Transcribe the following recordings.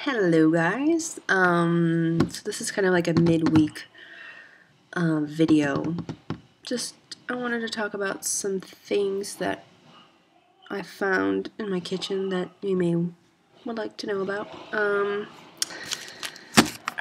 Hello guys, so this is kind of like a midweek video. I wanted to talk about some things that I found in my kitchen that you would like to know about.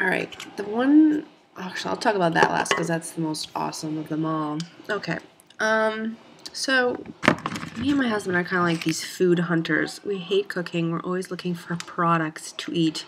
Alright, actually I'll talk about that last because that's the most awesome of them all. Okay, so me and my husband are kind of like these food hunters. We hate cooking, we're always looking for products to eat.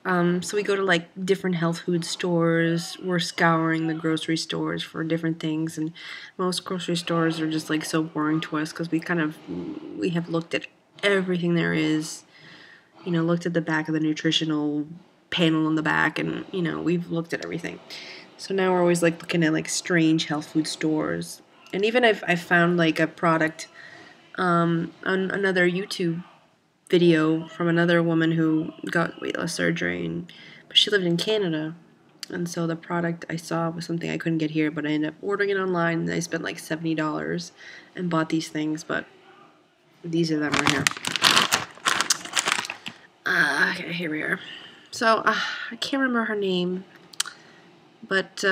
So we go to like different health food stores. We're scouring the grocery stores for different things, and most grocery stores are just like so boring to us because we have looked at everything there is. Looked at the back of the nutritional panel in the back, and we've looked at everything. So now we're always like looking at like strange health food stores, and even I've found like a product on another YouTube video from another woman who got weight loss surgery, but she lived in Canada, and so the product I saw was something I couldn't get here, but I ended up ordering it online, and I spent like $70 and bought these things, but these are them right here. Okay, here we are. So, I can't remember her name, but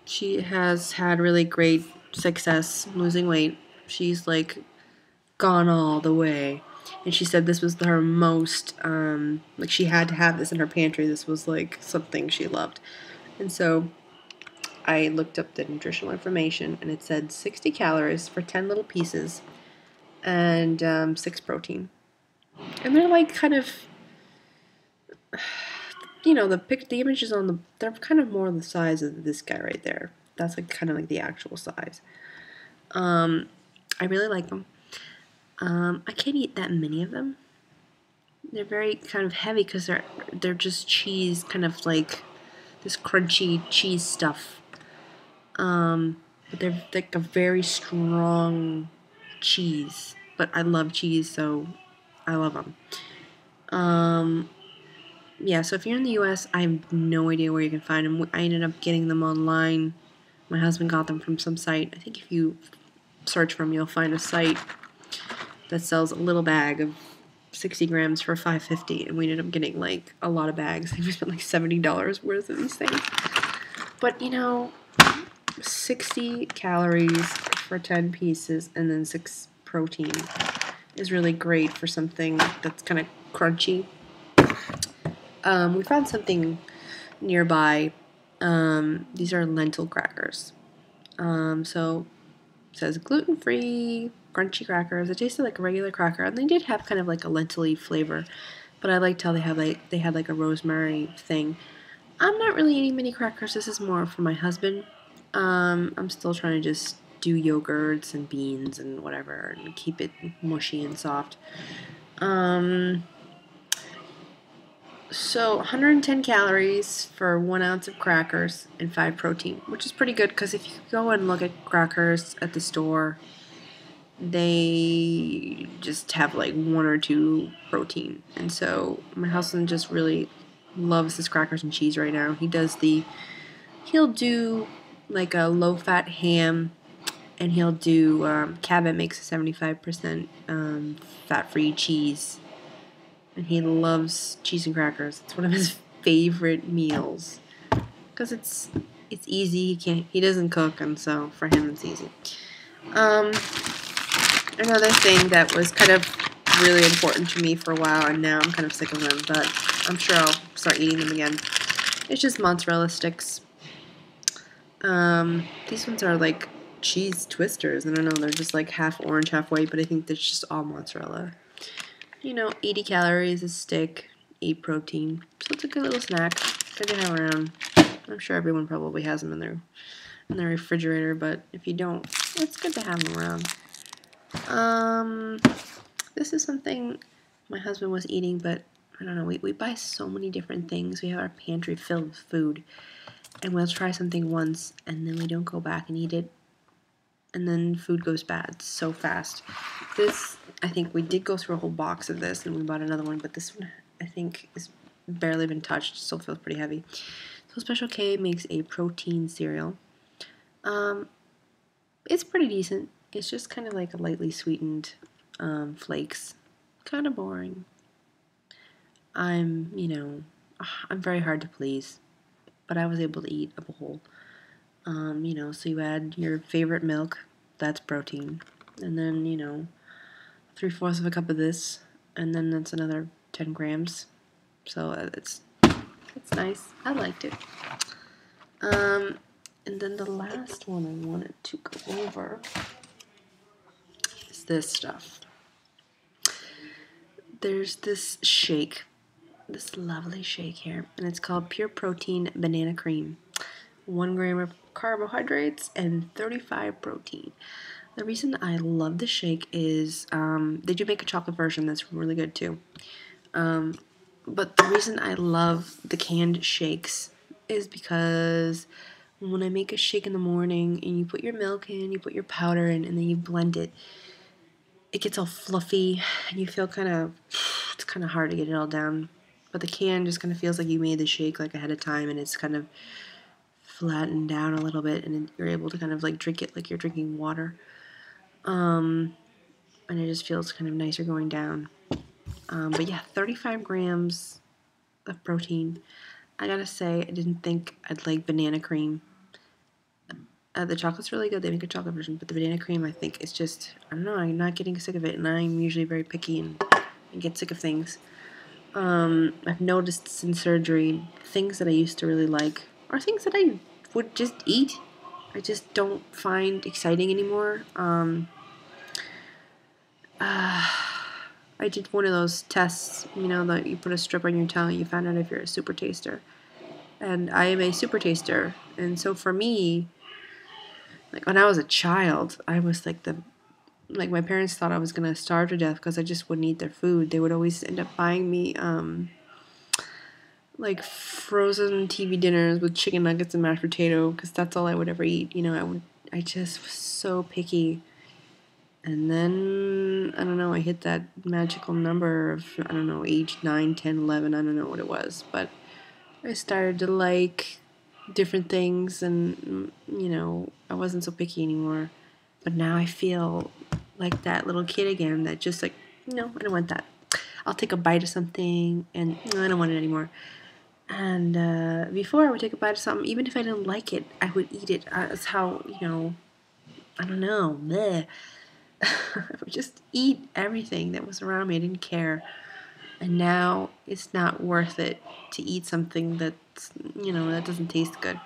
she has had really great success losing weight. She's like gone all the way. And she said this was her most, like she had to have this in her pantry. This was like something she loved. And so I looked up the nutritional information, and it said 60 calories for 10 little pieces and 6 protein. And they're like kind of, the images they're kind of more the size of this guy right there. That's like kind of like the actual size. I really like them. I can't eat that many of them. They're very kind of heavy because they're just cheese, kind of like this crunchy cheese stuff. But they're like a very strong cheese. But I love cheese, so I love them. Yeah, so if you're in the U.S., I have no idea where you can find them. I ended up getting them online. My husband got them from some site. I think if you search for them, you'll find a site that sells a little bag of 60 grams for $5.50, and we ended up getting like a lot of bags. We spent like $70 worth of these things. But 60 calories for 10 pieces and then 6 protein is really great for something that's kind of crunchy. We found something nearby. These are lentil crackers. So it says gluten-free crunchy crackers. It tasted like a regular cracker, and they did have kind of like a lentil-y flavor, but I liked how they had like a rosemary thing. I'm not really eating many crackers. This is more for my husband. I'm still trying to just do yogurts and beans and whatever and keep it mushy and soft. So 110 calories for 1 ounce of crackers and 5 protein, which is pretty good because if you go and look at crackers at the store, they just have like 1 or 2 protein. And so my husband just really loves his crackers and cheese right now. He'll do like a low-fat ham, and he'll do Cabot makes a 75% fat-free cheese. And he loves cheese and crackers. It's one of his favorite meals because it's easy. He doesn't cook, and so for him it's easy. Another thing that was kind of really important to me for a while, and now I'm kind of sick of them, but I'm sure I'll start eating them again. It's just mozzarella sticks. These ones are like cheese twisters. I don't know. They're just like half orange, half white, but I think they're just all mozzarella. 80 calories a stick, 8 protein. So it's a good little snack. Good to have around. I'm sure everyone probably has them in their refrigerator, but if you don't, it's good to have them around. This is something my husband was eating, but I don't know. We buy so many different things. We have our pantry filled with food, and we'll try something once, and then we don't go back and eat it. And then food goes bad so fast. This, I think we did go through a whole box of this, and we bought another one, but this one, I think, is barely been touched. Still feels pretty heavy. So Special K makes a protein cereal. It's pretty decent. It's just kind of like a lightly sweetened flakes. Kind of boring. I'm very hard to please, but I was able to eat a bowl. So you add your favorite milk, that's protein, and then 3/4 of a cup of this, and then that's another 10 grams. So it's nice. I liked it. And then the last one I wanted to go over is this stuff. There's this shake, this lovely shake here, and it's called Pure Protein Banana Cream. 1 gram of carbohydrates and 35 protein. The reason I love this shake is they do make a chocolate version that's really good too. But the reason I love the canned shakes is because when I make a shake in the morning and you put your milk in, you put your powder in, and then you blend it, it gets all fluffy and you feel it's kind of hard to get it all down. But the can just kind of feels like you made the shake like ahead of time, and it's kind of flattened down a little bit, and you're able to kind of like drink it like you're drinking water. And it just feels kind of nicer going down. But yeah, 35 grams of protein. I gotta say, I didn't think I'd like banana cream. The chocolate's really good. They make a chocolate version, but the banana cream, I think, is just, I don't know, I'm not getting sick of it, and I'm usually very picky and get sick of things. I've noticed since surgery, things that I used to really like are things that I would just eat. I just don't find exciting anymore. I did one of those tests, that you put a strip on your tongue, you find out if you're a super taster. And I am a super taster. And so for me, like when I was a child, I was like my parents thought I was going to starve to death because I just wouldn't eat their food. They would always end up buying me like frozen TV dinners with chicken nuggets and mashed potato because that's all I would ever eat. I just was so picky. And then, I don't know, I hit that magical number of, I don't know, age 9, 10, 11, I don't know what it was. But I started to like different things and, I wasn't so picky anymore. But now I feel like that little kid again that just like, no, I don't want that. I'll take a bite of something and no, I don't want it anymore. And before I would take a bite of something, even if I didn't like it, I would eat it. That's how, I don't know, bleh. I would just eat everything that was around me. I didn't care. And now it's not worth it to eat something that's, that doesn't taste good.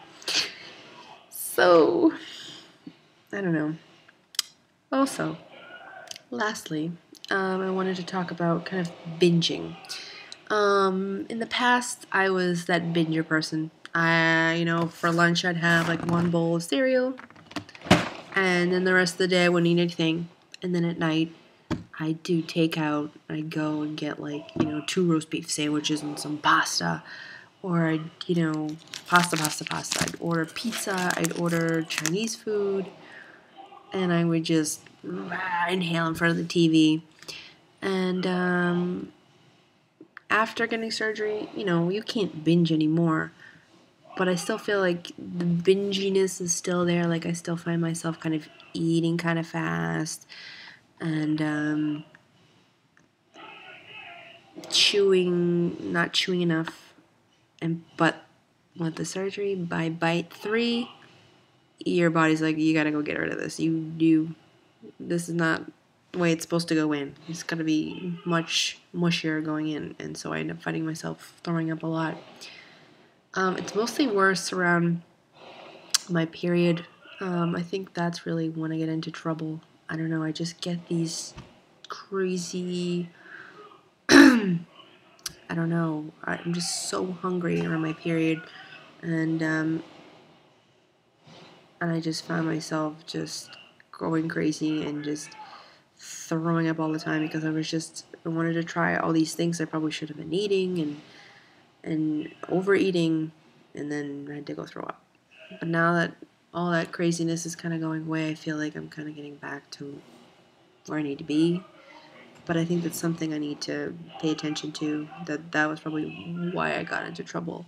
So, I don't know. Also, lastly, I wanted to talk about kind of binging. In the past, I was that binger person. For lunch, I'd have like 1 bowl of cereal, and then the rest of the day, I wouldn't eat anything. And then at night, I do takeout. I'd go and get 2 roast beef sandwiches and some pasta. Or I'd, pasta. I'd order pizza. I'd order Chinese food. And I would just inhale in front of the TV. And after getting surgery, you can't binge anymore. But I still feel like the binginess is still there. Like I still find myself kind of eating kind of fast. And not chewing enough, but with the surgery, by bite 3, your body's like, you gotta go get rid of this. This is not the way it's supposed to go in. It's gotta be much mushier going in, and so I end up finding myself throwing up a lot. It's mostly worse around my period. I think that's really when I get into trouble. I don't know, I just get these crazy, I don't know, I'm just so hungry around my period, and I just found myself just going crazy and just throwing up all the time because I wanted to try all these things I probably should have been eating and overeating, and then I had to go throw up. But now that all that craziness is kind of going away, I feel like I'm kind of getting back to where I need to be. But I think that's something I need to pay attention to. That was probably why I got into trouble.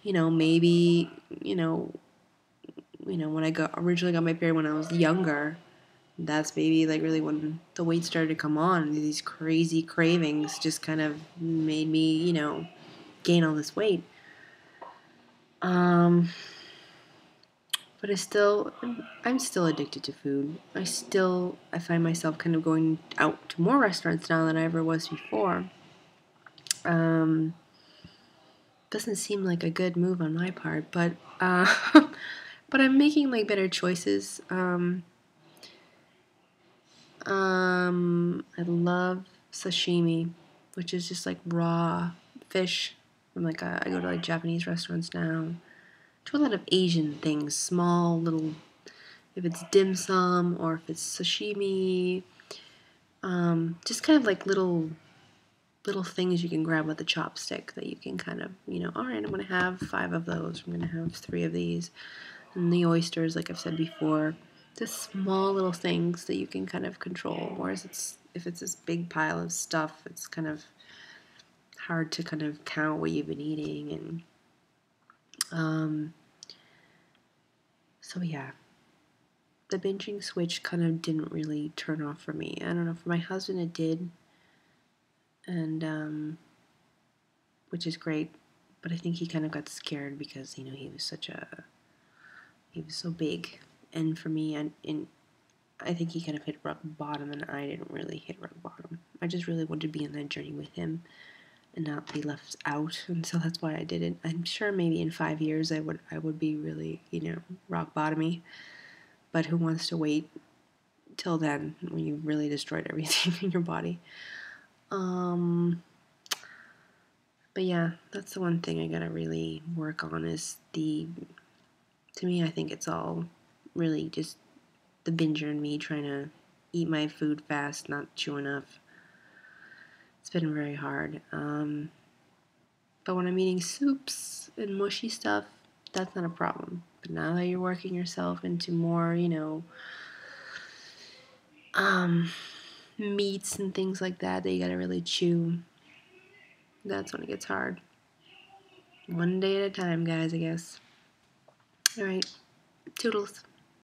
Maybe, when I originally got my period when I was younger, that's maybe like really when the weight started to come on. These crazy cravings just kind of made me, gain all this weight. But I'm still addicted to food. I find myself kind of going out to more restaurants now than I ever was before. Doesn't seem like a good move on my part, but but I'm making like better choices. I love sashimi, which is just like raw fish. I go to like Japanese restaurants now. Do a lot of Asian things, small little. If it's dim sum or if it's sashimi, just kind of like little things you can grab with a chopstick that you can kind of, all right, I'm going to have 5 of those. I'm going to have 3 of these. And the oysters, like I've said before, just small little things that you can kind of control. Whereas if it's this big pile of stuff, it's kind of hard to kind of count what you've been eating. And so yeah, the binging switch kind of didn't really turn off for me. I don't know, for my husband it did, and which is great. But I think he kind of got scared because he was so big, and for me, and I think he kind of hit rock bottom, and I didn't really hit rock bottom. I just really wanted to be on that journey with him and not be left out, and so that's why I did it. I'm sure maybe in 5 years I would be really, rock bottomy, but who wants to wait till then when you've really destroyed everything in your body? But yeah, that's the one thing I gotta really work on is to me, I think it's all really just the binger in me trying to eat my food fast, not chew enough. It's been very hard. But when I'm eating soups and mushy stuff, that's not a problem. But now that you're working yourself into more, meats and things like that you gotta really chew, that's when it gets hard. One day at a time, guys, I guess. All right. Toodles.